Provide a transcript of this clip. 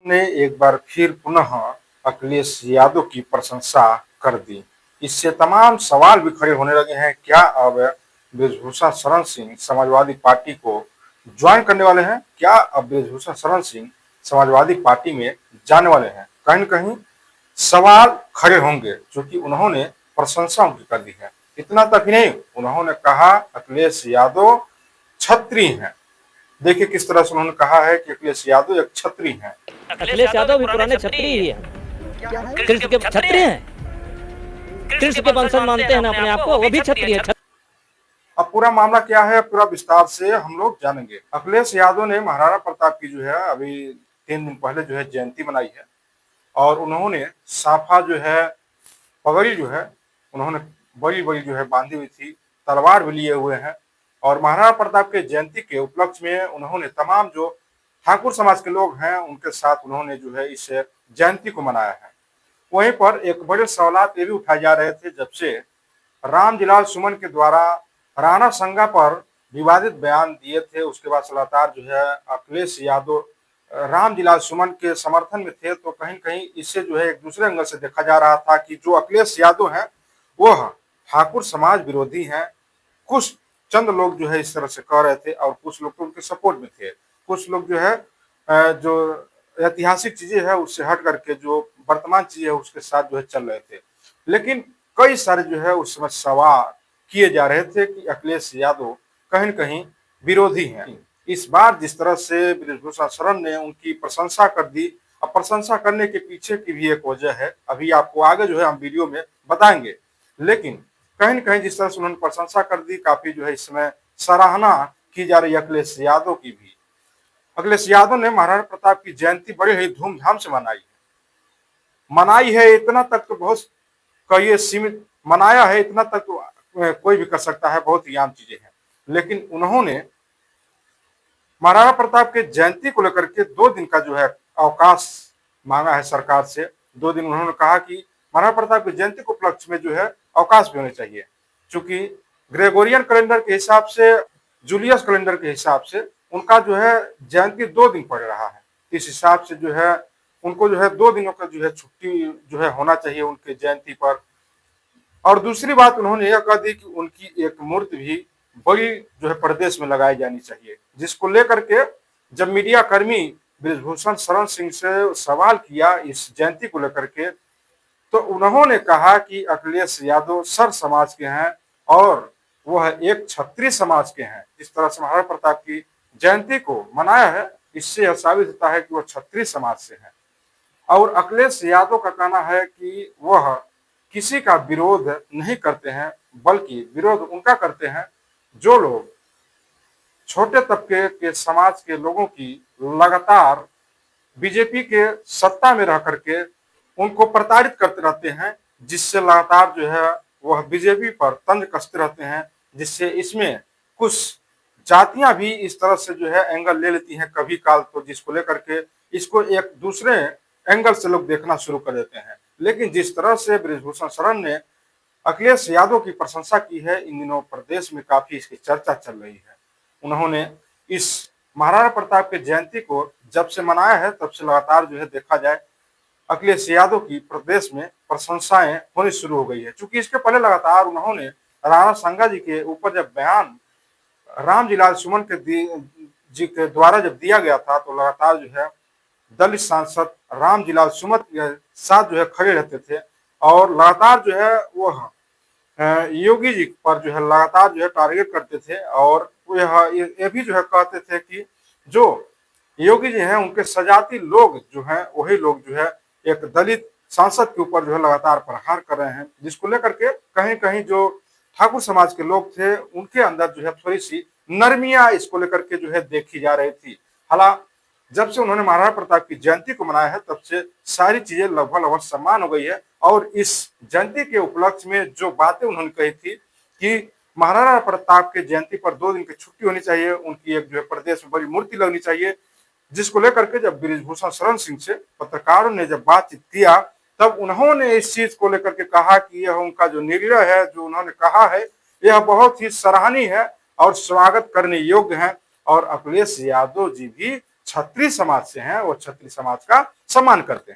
ने एक बार फिर पुनः अखिलेश यादव की प्रशंसा कर दी। इससे तमाम सवाल भी खड़े होने लगे हैं, क्या अब बृजभूषण शरण सिंह समाजवादी पार्टी को ज्वाइन करने वाले हैं? क्या अब बृजभूषण शरण सिंह समाजवादी पार्टी में जाने वाले हैं? कहीं न कहीं सवाल खड़े होंगे, क्योंकि उन्होंने प्रशंसा उनकी कर दी है। इतना तक ही नहीं, उन्होंने कहा अखिलेश यादव छत्री हैं। देखिए किस तरह से उन्होंने कहा है कि अखिलेश यादव एक छत्री हैं। अखिलेश यादव भी पुराने छत्री ही हैं, कृष्ण के छत्री हैं, कृष्ण के वंशज मानते हैं ना अपने आप को, वो भी छत्री है। अब पूरा मामला क्या है, पूरा विस्तार से हम लोग जानेंगे। अखिलेश यादव ने महाराणा प्रताप की जो है अभी 3 दिन पहले जो है जयंती मनाई है, और उन्होंने साफा जो है, पगड़ी जो है उन्होंने बड़ी बड़ी जो है बांधी हुई थी, तलवार भी लिए हुए हैं, और महाराणा प्रताप के जयंती के उपलक्ष्य में उन्होंने तमाम जो ठाकुर समाज के लोग हैं उनके साथ उन्होंने जो है इस जयंती को मनाया है। वहीं पर एक बड़े सवालात ये भी उठाए जा रहे थे, जब से रामजीलाल सुमन के द्वारा राणा संगा पर विवादित बयान दिए थे, उसके बाद लगातार जो है अखिलेश यादव रामजीलाल सुमन के समर्थन में थे, तो कहीं कहीं इससे जो है एक दूसरे एंगल से देखा जा रहा था कि जो अखिलेश यादव हैं वह ठाकुर समाज विरोधी हैं। कुछ चंद लोग जो है इस तरह से कह रहे थे, और कुछ लोग तो उनके सपोर्ट में थे। कुछ लोग जो है जो ऐतिहासिक चीजें हैं उससे हट करके जो वर्तमान चीजें है उसके साथ जो है चल रहे थे। लेकिन कई सारे जो है उस समय सवाल किए जा रहे थे कि अखिलेश यादव कहीं न कहीं विरोधी हैं। इस बार जिस तरह से बृजभूषण शरण ने उनकी प्रशंसा कर दी, अब प्रशंसा करने के पीछे की भी एक वजह है, अभी आपको आगे जो है हम वीडियो में बताएंगे। लेकिन कहीं न कहीं जिस तरह से उन्होंने प्रशंसा कर दी, काफी जो है इस समय सराहना की जा रही है अखिलेश यादव की भी। अखिलेश यादव ने महाराणा प्रताप की जयंती बड़े ही धूमधाम से मनाई है। इतना तक तो बहुत कहिए सीमित मनाया है, इतना तक तो कोई भी कर सकता है, बहुत ही आम चीजें हैं। लेकिन उन्होंने महाराणा प्रताप के जयंती को लेकर के 2 दिन का जो है अवकाश मांगा है सरकार से। 2 दिन उन्होंने कहा कि महाराणा प्रताप की जयंती के उपलक्ष्य में जो है अवकाश भी होने चाहिए, चूंकि ग्रेगोरियन कैलेंडर के हिसाब से, जूलियस कैलेंडर के हिसाब से उनका जो है जयंती 2 दिन पड़ रहा है। इस हिसाब से जो है उनको जो है 2 दिनों का जो है छुट्टी जो है होना चाहिए उनके जयंती पर। और दूसरी बात उन्होंने यह कह दी कि उनकी एक मूर्ति भी बड़ी जो है प्रदेश में लगाई जानी चाहिए, जिसको लेकर के जब मीडिया कर्मी बृजभूषण शरण सिंह से सवाल किया इस जयंती को लेकर के, तो उन्होंने कहा कि अखिलेश यादव सर समाज के हैं और वह एक क्षत्रिय समाज के हैं। इस तरह से महाराणा प्रताप की जयंती को मनाया है, इससे यह साबित होता है कि वह क्षत्रिय समाज से है। और अखिलेश यादव का कहना है कि वह किसी का विरोध नहीं करते हैं, बल्कि विरोध उनका करते हैं जो लोग छोटे तबके के समाज के लोगों की लगातार बीजेपी के सत्ता में रह करके उनको प्रताड़ित करते रहते हैं, जिससे लगातार जो है वह बीजेपी पर तंज कसते रहते हैं, जिससे इसमें कुछ जातियां भी इस तरह से जो है एंगल ले लेती हैं कभी काल, तो जिसको लेकर के इसको एक दूसरे एंगल से लोग देखना शुरू कर देते हैं। लेकिन जिस तरह से बृजभूषण शरण ने अखिलेश यादव की प्रशंसा की है, इन दिनों प्रदेश में काफी इसकी चर्चा चल रही है। उन्होंने इस महाराणा प्रताप के जयंती को जब से मनाया है तब से लगातार जो है देखा जाए अखिलेश यादव की प्रदेश में प्रशंसाएं होनी शुरू हो गई है। चूंकि इसके पहले लगातार उन्होंने राणा संगा जी के ऊपर जब बयान रामजीलाल सुमन के जी के द्वारा जब दिया गया था, तो लगातार जो है दलित सांसद रामजीलाल सुमन के साथ जो है खड़े रहते थे, और लगातार जो है वह योगी जी पर जो है लगातार जो है टारगेट करते थे, और ये भी जो है कहते थे कि जो योगी जी हैं उनके सजाती लोग जो हैं वही लोग जो है एक दलित सांसद के ऊपर जो है लगातार प्रहार कर रहे हैं, जिसको लेकर के कहीं कहीं जो ठाकुर समाज के लोग थे उनके अंदर जो है थोड़ी सी नरमियां इसको लेकर के जो है देखी जा रही थी। हालांकि जब से उन्होंने महाराणा प्रताप की जयंती को मनाया है तब से सारी चीजें लगभग लगभग समान हो गई है, और इस जयंती के उपलक्ष्य में जो बातें उन्होंने कही थी कि महाराणा प्रताप के जयंती पर 2 दिन की छुट्टी होनी चाहिए, उनकी एक जो है प्रदेश में बड़ी मूर्ति लगनी चाहिए, जिसको लेकर के जब बृजभूषण शरण सिंह से पत्रकारों ने जब बातचीत किया तब उन्होंने इस चीज को लेकर के कहा कि यह उनका जो निर्णय है, जो उन्होंने कहा है, यह बहुत ही सराहनीय है और स्वागत करने योग्य है। और अखिलेश यादव जी भी क्षत्रिय समाज से हैं वो क्षत्रिय समाज का सम्मान करते हैं।